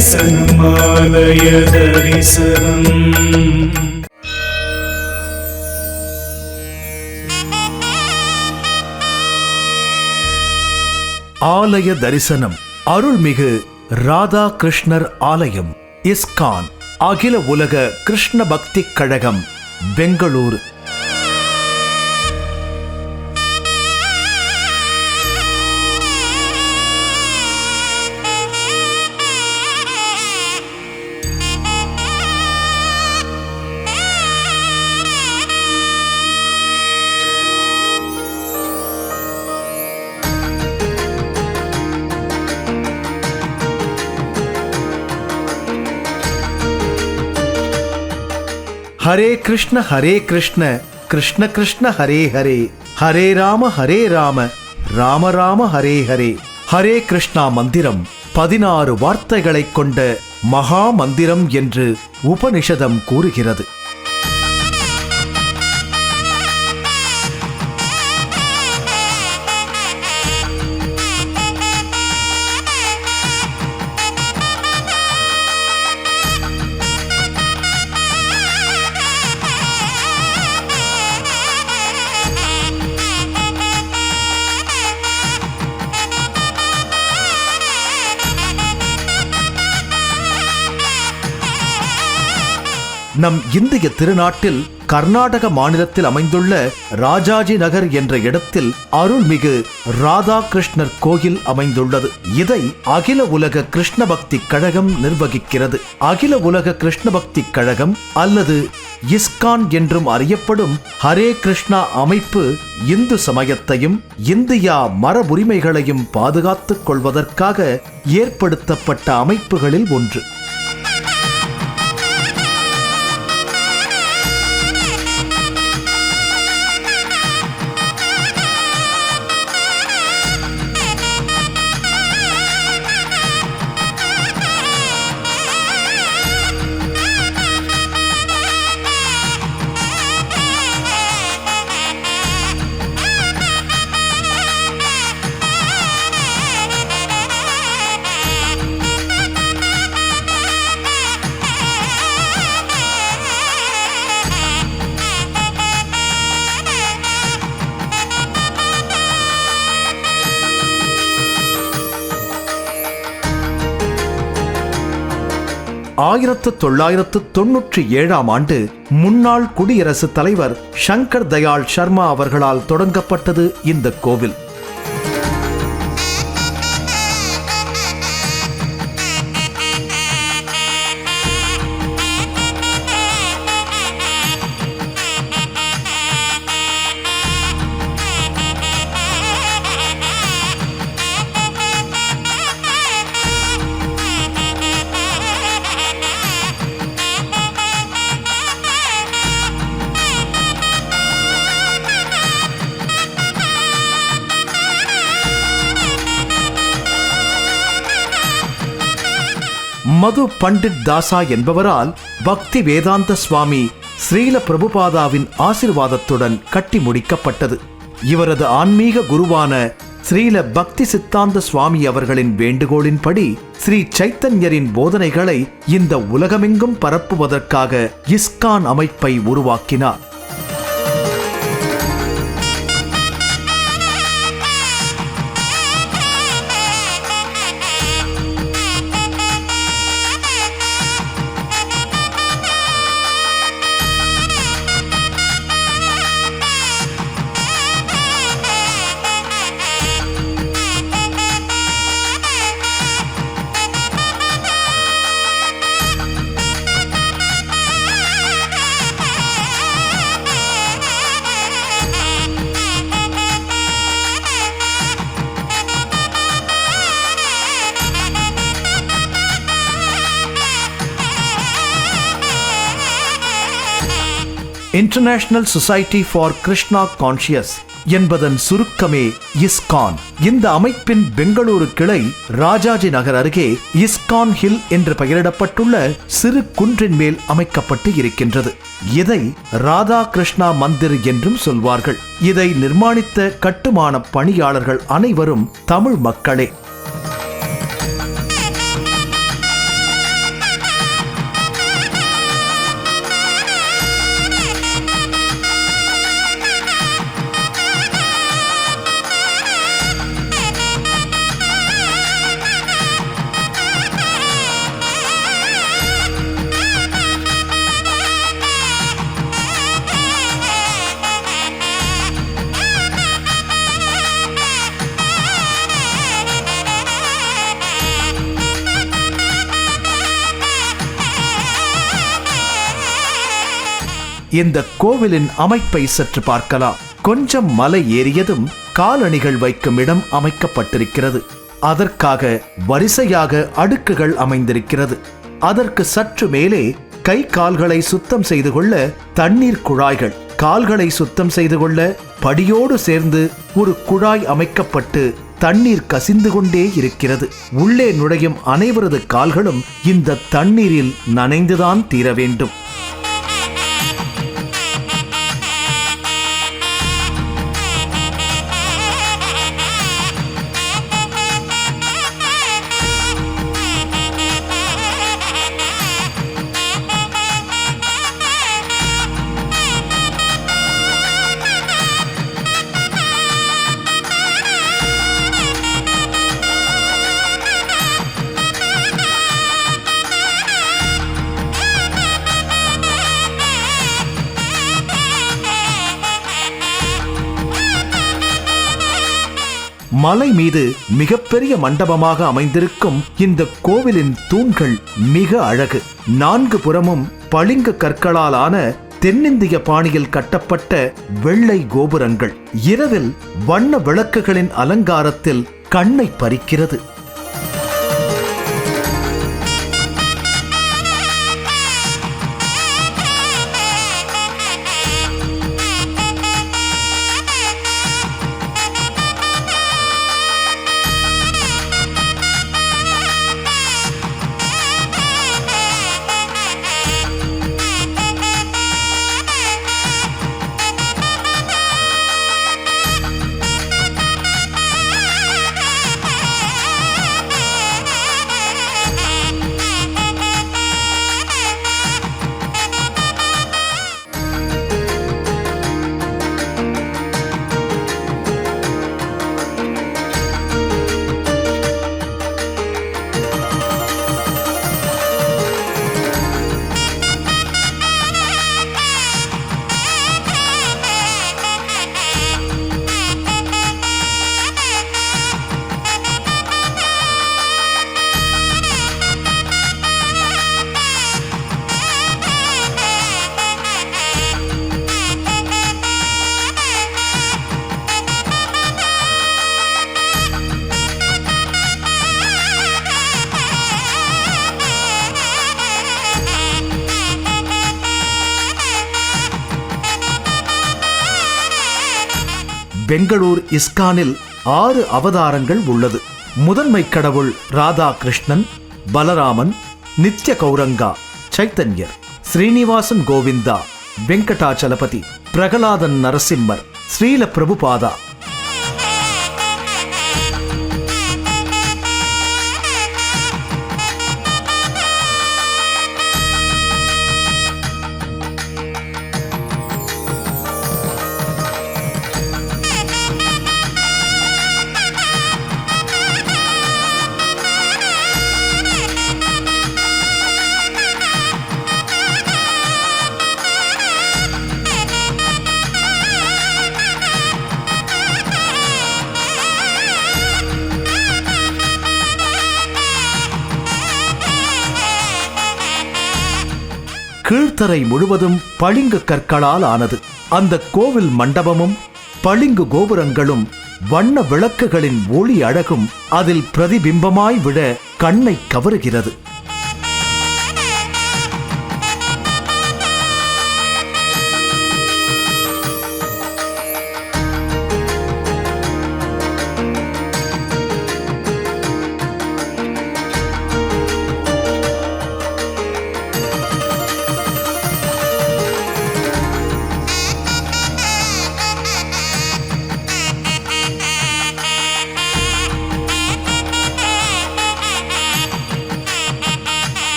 தரிசனம் ஆலய தரிசனம். ஆலய தரிசனம் அருள்மிகு ராதா கிருஷ்ணர் ஆலயம், இஸ்கான், அகில உலக கிருஷ்ண பக்தி கழகம், பெங்களூரு. ஹரே கிருஷ்ண கிருஷ்ண கிருஷ்ண ஹரே ஹரே, ஹரே ராம ராம ராம ஹரே ஹரே. ஹரே கிருஷ்ணா மந்திரம் 16 வார்த்தைகளைக் கொண்ட மகா மந்திரம் என்று உபனிஷதம் கூறுகிறது. நம் இந்திய திருநாட்டில் கர்நாடக மாநிலத்தில் அமைந்துள்ள ராஜாஜி நகர் என்ற இடத்தில் அருள்மிகு ராதா கிருஷ்ணர் கோயில் அமைந்துள்ளது. இதை அகில உலக கிருஷ்ண பக்தி கழகம் நிர்வகிக்கிறது. அகில உலக கிருஷ்ண பக்தி கழகம் அல்லது இஸ்கான் என்றும் அறியப்படும் ஹரே கிருஷ்ணா அமைப்பு இந்து சமயத்தையும் இந்தியா மரபுரிமைகளையும் பாதுகாத்துக் கொள்வதற்காக ஏற்படுத்தப்பட்ட அமைப்புகளில் ஒன்று. ஆயிரத்து 1997 முன்னாள் குடியரசுத் தலைவர் சங்கர் தயாள் சர்மா அவர்களால் தொடங்கப்பட்டது இந்த கோவில். மது பண்டிட் தாசா என்பவரால் பக்தி வேதாந்த சுவாமி ஸ்ரீல பிரபுபாதாவின் ஆசிர்வாதத்துடன் கட்டி முடிக்கப்பட்டது. இவரது ஆன்மீக குருவான ஸ்ரீல பக்தி சித்தாந்த சுவாமி அவர்களின் வேண்டுகோளின்படி ஸ்ரீ சைத்தன்யரின் போதனைகளை இந்த உலகமெங்கும் பரப்புவதற்காக இஸ்கான் அமைப்பை உருவாக்கினார். International society for Krishna conscious என்பதன் சுருக்கமே இஸ்கான். இந்த அமைப்பின் பெங்களூரு கிளை ராஜாஜி நகர் அருகே இஸ்கான் ஹில் என்று பெயரிடப்பட்டுள்ள சிறு குன்றின் மேல் அமைக்கப்பட்டு இருக்கின்றது. இதை ராதா கிருஷ்ணா மந்திர் என்றும் சொல்வார்கள். இதை நிர்மாணித்த கட்டுமான பணியாளர்கள் அனைவரும் தமிழ் மக்களே. இந்த கோவிலின் அமைப்பை சற்று பார்க்கலாம். கொஞ்சம் மலை ஏறியதும் காலணிகள் வைக்கும் இடம் அமைக்கப்பட்டிருக்கிறது. அதற்காக வரிசையாக அடுக்குகள் அமைந்திருக்கிறது. அதற்கு சற்று மேலே கை கால்களை சுத்தம் செய்து கொள்ள தண்ணீர் குழாய்கள், கால்களை சுத்தம் செய்து கொள்ள படியோடு சேர்ந்து ஒரு குழாய் அமைக்கப்பட்டு தண்ணீர் கசிந்து கொண்டே இருக்கிறது. உள்ளே நுழையும் அனைவரது கால்களும் இந்த தண்ணீரில் நனைந்துதான் தீர வேண்டும். மலை மீது மிகப்பெரிய மண்டபமாக அமைந்திருக்கும் இந்த கோவிலின் தூண்கள் மிக அழகு. 4 புறமும் பளிங்கு கற்களால் ஆன தென்னிந்திய பாணியில் கட்டப்பட்ட வெள்ளை கோபுரங்கள் இரவில் வண்ண விளக்குகளின் அலங்காரத்தில் கண்ணை பறிக்கிறது. பெங்களூர் இஸ்கானில் 6 அவதாரங்கள் உள்ளது. முதன்மை கடவுள் ராதா கிருஷ்ணன், பலராமன், நித்ய கௌரங்கா, சைத்தன்யர், ஸ்ரீனிவாசன் கோவிந்தா, வெங்கடாச்சலபதி, பிரகலாதன் நரசிம்மர், ஸ்ரீல பிரபுபாதா. கீழ்த்தரை முழுவதும் பளிங்கு கற்களால் ஆனது. அந்த கோவில் மண்டபமும் பளிங்கு கோபுரங்களும் வண்ண விளக்குகளின் ஒளி அழகும் அதில் பிரதிபிம்பமாய் விட கண்ணை கவருகிறது.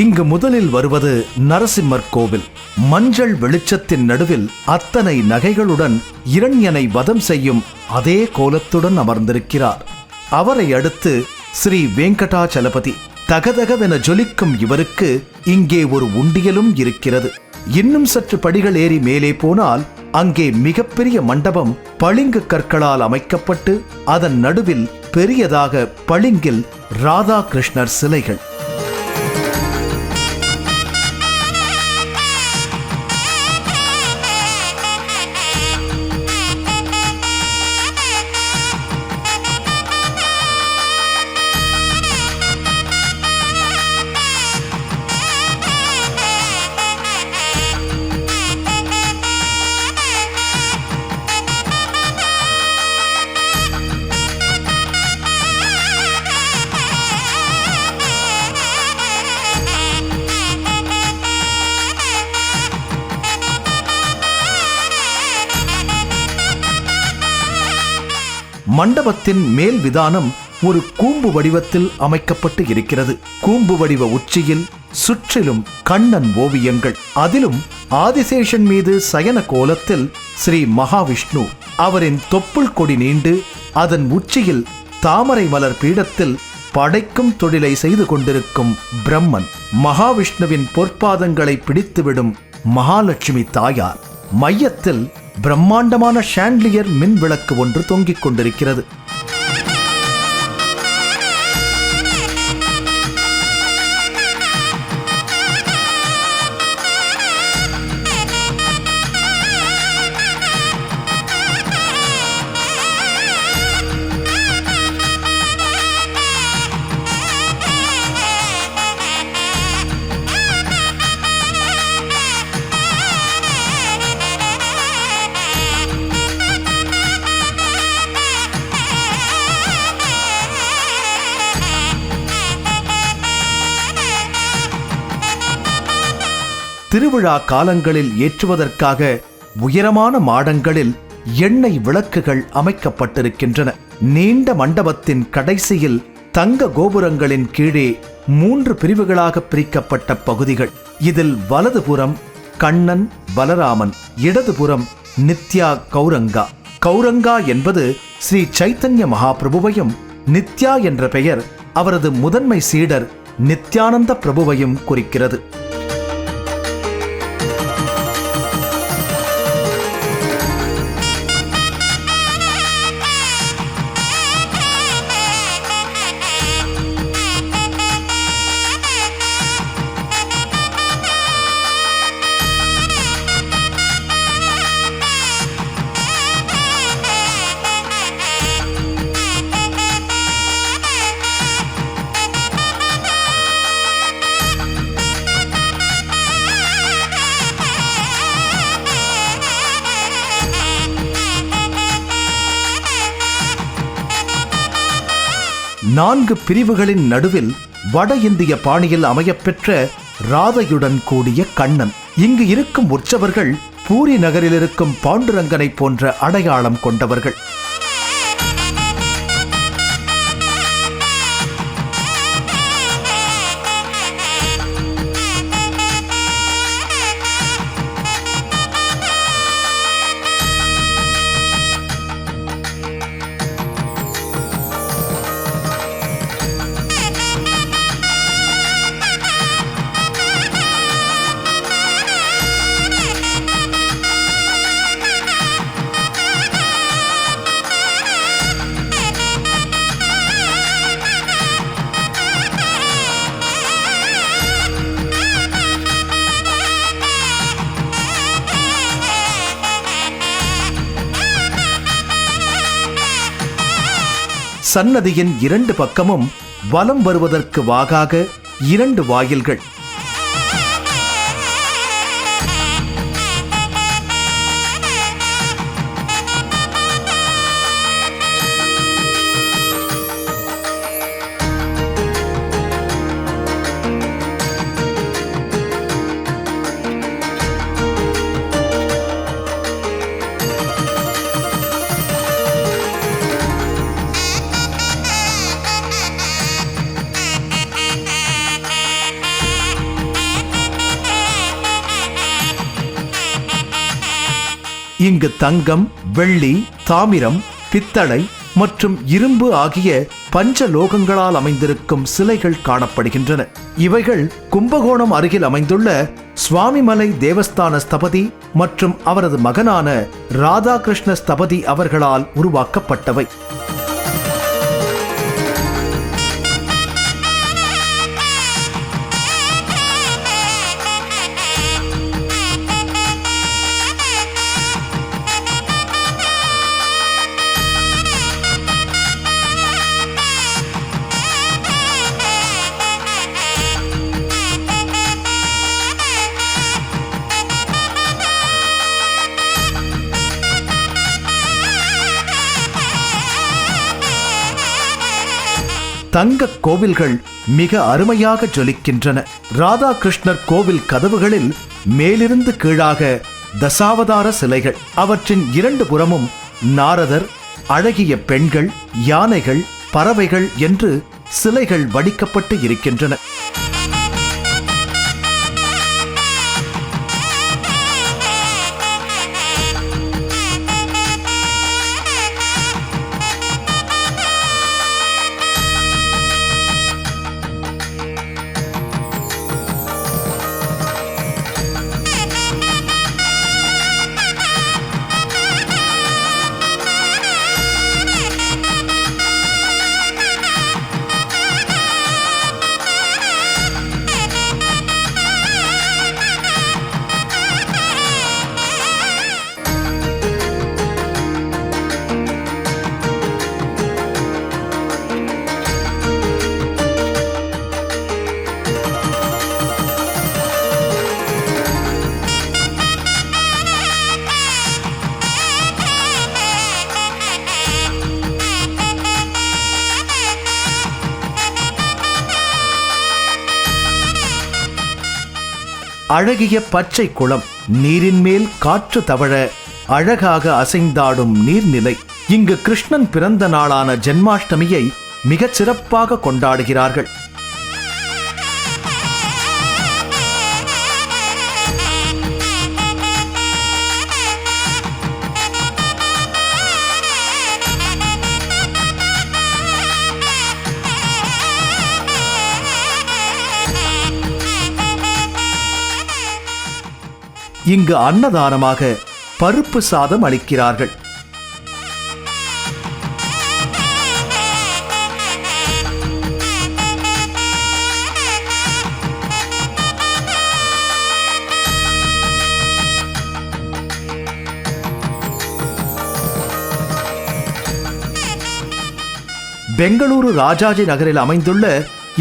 இங்கு முதலில் வருவது நரசிம்மர் கோவில். மஞ்சள் வெளிச்சத்தின் நடுவில் அத்தனை நகைகளுடன் இரண்யனை வதம் செய்யும் அதே கோலத்துடன் அமர்ந்திருக்கிறார். அவரை அடுத்து ஸ்ரீ வெங்கடாச்சலபதி. தகதகவென ஜொலிக்கும் இவருக்கு இங்கே ஒரு உண்டியலும் இருக்கிறது. இன்னும் சற்று படிகள் ஏறி மேலே போனால் அங்கே மிகப்பெரிய மண்டபம் பளிங்கு கற்களால் அமைக்கப்பட்டு அதன் நடுவில் பெரியதாக பளிங்கில் ராதா கிருஷ்ணர் சிலைகள். மண்டபத்தின் மேல் விதானம் ஒரு கூம்பு வடிவத்தில் அமைக்கப்பட்டு இருக்கிறது. கூம்பு வடிவ உச்சியில் சுற்றிலும் கண்ணன் ஓவியங்கள். அதிலும் ஆதிசேஷன் மீது சயன கோலத்தில் ஸ்ரீ மகாவிஷ்ணு, அவரின் தொப்புள் கொடி நீண்டு அதன் உச்சியில் தாமரை மலர் பீடத்தில் படைக்கும் தொழிலை செய்து கொண்டிருக்கும் பிரம்மன், மகாவிஷ்ணுவின் பொற்பாதங்களை பிடித்துவிடும் மகாலட்சுமி தாயார். மையத்தில் பிரம்மாண்டமான ஷாண்ட்லியர் மின் விளக்கு ஒன்று தொங்கிக் கொண்டிருக்கிறது. திருவிழா காலங்களில் ஏற்றுவதற்காக உயரமான மாடங்களில் எண்ணெய் விளக்குகள் அமைக்கப்பட்டிருக்கின்றன. நீண்ட மண்டபத்தின் கடைசியில் தங்க கோபுரங்களின் கீழே 3 பிரிவுகளாக பிரிக்கப்பட்ட பகுதிகள். இதில் வலதுபுறம் கண்ணன் பலராமன், இடதுபுறம் நித்யா கௌரங்கா. கௌரங்கா என்பது ஸ்ரீ சைத்தன்ய மகாபிரபுவையும், நித்யா என்ற பெயர் அவரது முதன்மை சீடர் நித்யானந்த பிரபுவையும் குறிக்கிறது. நான்கு பிரிவுகளின் நடுவில் வட இந்திய பாணியில் அமையப்பெற்ற ராதையுடன் கூடிய கண்ணன். இங்கு இருக்கும் உற்சவர்கள் பூரி நகரில் இருக்கும் பாண்டுரங்கனை போன்ற அடையாளம் கொண்டவர்கள். சன்னதியின் 2 பக்கமும் வலம் வருவதற்கு வாகாக 2 வாயில்கள். இங்கு தங்கம், வெள்ளி, தாமிரம், பித்தளை மற்றும் இரும்பு ஆகிய பஞ்சலோகங்களால் அமைந்திருக்கும் சிலைகள் காணப்படுகின்றன. இவைகள் கும்பகோணம் அருகில் அமைந்துள்ள சுவாமிமலை தேவஸ்தான ஸ்தபதி மற்றும் அவரது மகனான ராதாகிருஷ்ண ஸ்தபதி அவர்களால் உருவாக்கப்பட்டவை. தங்க கோவில்கள் மிக அருமையாக ஜொலிக்கின்றன. ராதாகிருஷ்ணர் கோவில் கதவுகளில் மேலிருந்து கீழாக தசாவதார சிலைகள். அவற்றின் 2 புறமும் நாரதர், அழகிய பெண்கள், யானைகள், பறவைகள் என்று சிலைகள் வடிக்கப்பட்டு இருக்கின்றன. அழகிய பச்சை குளம், நீரின் மேல் காற்று தவழ அழகாக அசைந்தாடும் நீர்நிலை. இங்கு கிருஷ்ணன் பிறந்த நாளான ஜென்மாஷ்டமியை மிகச் சிறப்பாக கொண்டாடுகிறார்கள். இங்கு அன்னதானமாக பருப்பு சாதம் அளிக்கிறார்கள். பெங்களூரு ராஜாஜி நகரில் அமைந்துள்ள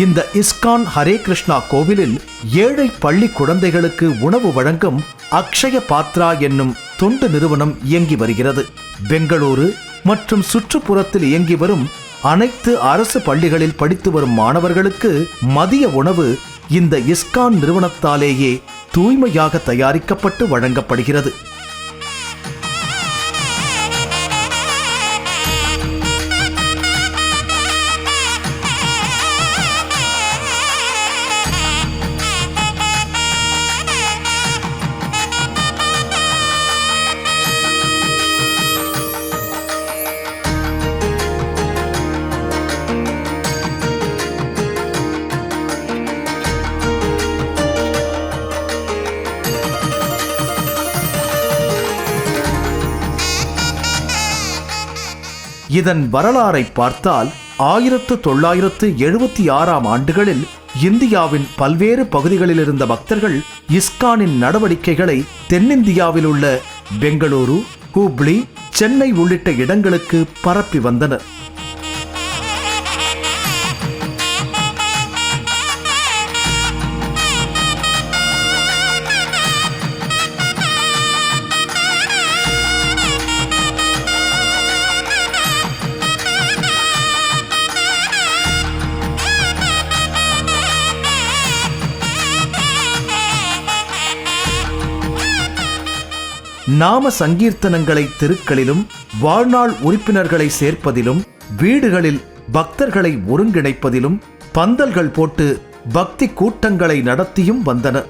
இந்த இஸ்கான் ஹரே கிருஷ்ணா கோவிலில் ஏழை பள்ளி குழந்தைகளுக்கு உணவு வழங்கும் அக்ஷய பாத்ரா என்னும் தொண்டு நிறுவனம் இயங்கி வருகிறது. பெங்களூரு மற்றும் சுற்றுப்புறத்தில் இயங்கி வரும் அனைத்து அரசு பள்ளிகளில் படித்து வரும் மாணவர்களுக்கு மதிய உணவு இந்த இஸ்கான் நிறுவனத்தாலேயே தூய்மையாக தயாரிக்கப்பட்டு வழங்கப்படுகிறது. இதன் வரலாறை பார்த்தால் 1976ஆம் ஆண்டுகளில் இந்தியாவின் பல்வேறு பகுதிகளில் இருந்த பக்தர்கள் இஸ்கானின் நடவடிக்கைகளை தென்னிந்தியாவில் உள்ள பெங்களூரு, ஹூப்ளி, சென்னை உள்ளிட்ட இடங்களுக்கு பரப்பி வந்தனர். நாம சங்கீர்த்தனங்களை திருக்களிலும், வாழ்நாள் உறுப்பினர்களை சேர்ப்பதிலும், வீடுகளில் பக்தர்களை ஒருங்கிணைப்பதிலும் பந்தல்கள் போட்டு பக்தி கூட்டங்களை நடத்தியும் வந்தனர்.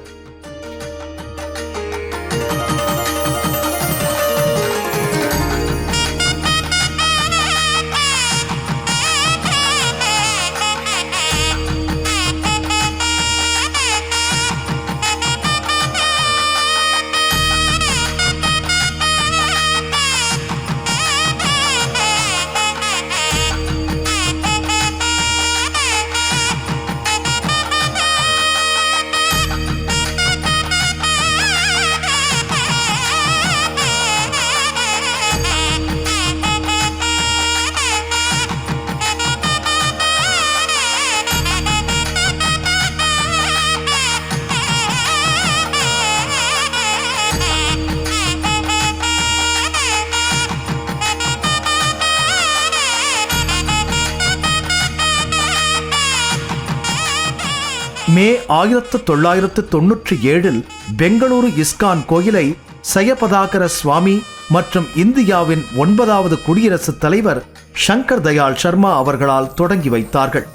மே 1997 பெங்களூரு இஸ்கான் கோயிலை சயபதாகர சுவாமி மற்றும் இந்தியாவின் 9வது குடியரசுத் தலைவர் சங்கர் தயாள் சர்மா அவர்களால் தொடங்கி வைத்தார்கள்.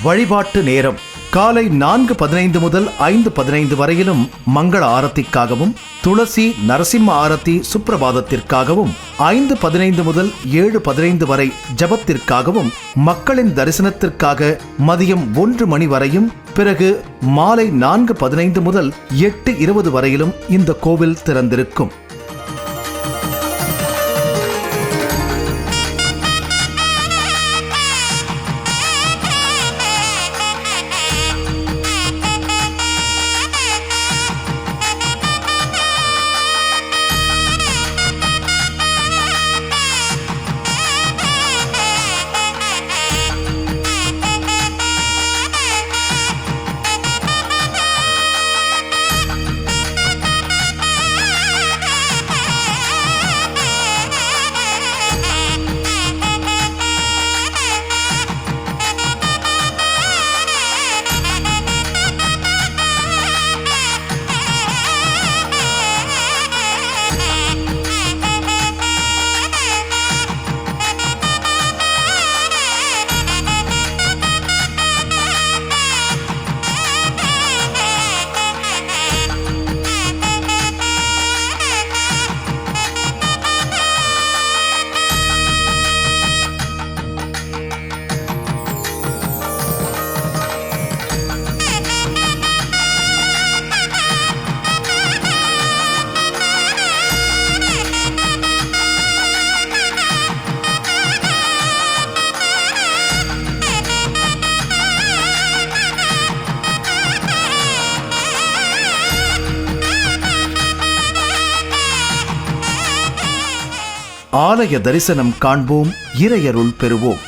வழிபாட்டு நேரம் காலை 4:15 முதல் 5:15 வரையிலும் மங்கள ஆரத்திக்காகவும், துளசி நரசிம்ம ஆரத்தி சுப்பிரபாதத்திற்காகவும், 5:15 முதல் 7:15 வரை ஜபத்திற்காகவும், மக்களின் தரிசனத்திற்காக மதியம் 1 மணி வரையும், பிறகு மாலை 4:15 முதல் 8:20 வரையிலும் இந்த கோவில் திறந்திருக்கும். ஆலய தரிசனம் காண்போம், இறையருள் பெறுவோம்.